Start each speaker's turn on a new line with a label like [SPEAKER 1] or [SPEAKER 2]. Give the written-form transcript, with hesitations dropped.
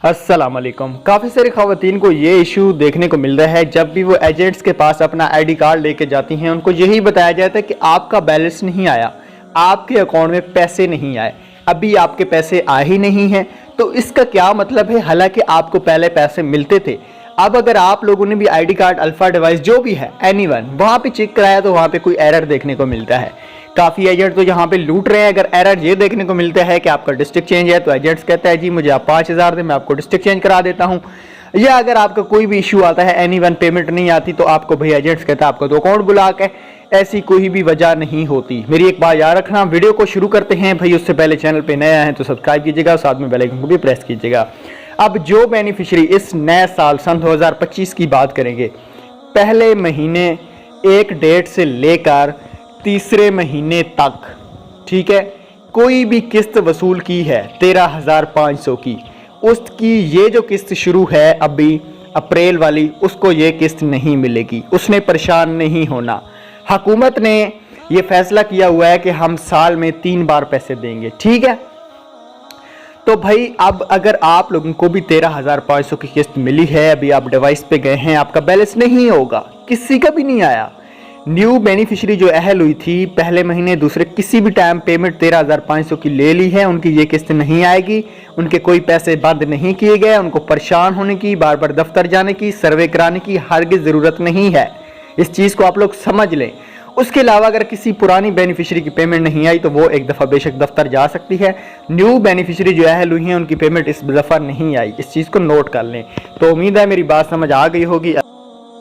[SPEAKER 1] अस्सलाम वालेकुम। काफ़ी सारी ख़वातीन को ये इशू देखने को मिल रहा है, जब भी वो एजेंट्स के पास अपना आईडी कार्ड लेके जाती हैं उनको यही बताया जाता है कि आपका बैलेंस नहीं आया, आपके अकाउंट में पैसे नहीं आए, अभी आपके पैसे आ ही नहीं हैं। तो इसका क्या मतलब है? हालांकि आपको पहले पैसे मिलते थे। अब अगर आप लोगों ने भी आईडी कार्ड, अल्फा डिवाइस जो भी है, एनीवन, वहाँ पे चेक कराया तो वहाँ पे कोई एरर देखने को मिलता है। काफ़ी एजेंट तो यहाँ पे लूट रहे हैं। अगर एरर ये देखने को मिलता है कि आपका डिस्ट्रिक्ट चेंज है तो एजेंट्स कहता है जी मुझे आप 5000 दें, मैं आपको डिस्ट्रिक्ट चेंज करा देता हूँ। या अगर आपका कोई भी इशू आता है, एनीवन पेमेंट नहीं आती, तो आपको भाई एजेंट्स कहता है आपको तो अकाउंट ब्लॉक है। ऐसी कोई भी वजह नहीं होती। मेरी एक बात याद रखना। वीडियो को शुरू करते हैं भाई, उससे पहले चैनल पे नया है तो सब्सक्राइब कीजिएगा, साथ में बेल आइकन को भी प्रेस कीजिएगा। अब जो बेनिफिशियरी इस नए साल सन 2025 की बात करेंगे, पहले महीने एक डेट से लेकर तीसरे महीने तक, ठीक है, कोई भी किस्त वसूल की है 13,500 की, उसकी ये जो किस्त शुरू है अभी अप्रैल वाली, उसको ये किस्त नहीं मिलेगी। उसने परेशान नहीं होना। हुकूमत ने ये फैसला किया हुआ है कि हम साल में 3 बार पैसे देंगे, ठीक है। तो भाई अब अगर आप लोगों को भी 13,500 की किस्त मिली है, अभी आप डिवाइस पे गए हैं, आपका बैलेंस नहीं होगा, किसी का भी नहीं आया। न्यू बेनिफिशियरी जो अहल हुई थी पहले महीने, दूसरे किसी भी टाइम पेमेंट 13,500 की ले ली है, उनकी ये किस्त नहीं आएगी। उनके कोई पैसे बंद नहीं किए गए। उनको परेशान होने की, बार बार दफ्तर जाने की, सर्वे कराने की हरगिज़ ज़रूरत नहीं है। इस चीज़ को आप लोग समझ लें। उसके अलावा अगर किसी पुरानी बेनिफिशियरी की पेमेंट नहीं आई तो वो एक दफ़ा बेशक दफ्तर जा सकती है। न्यू बेनिफिशियरी जो अहल हुई हैं उनकी पेमेंट इस दफ़ा नहीं आई, इस चीज़ को नोट कर लें। तो उम्मीद है मेरी बात समझ आ गई होगी।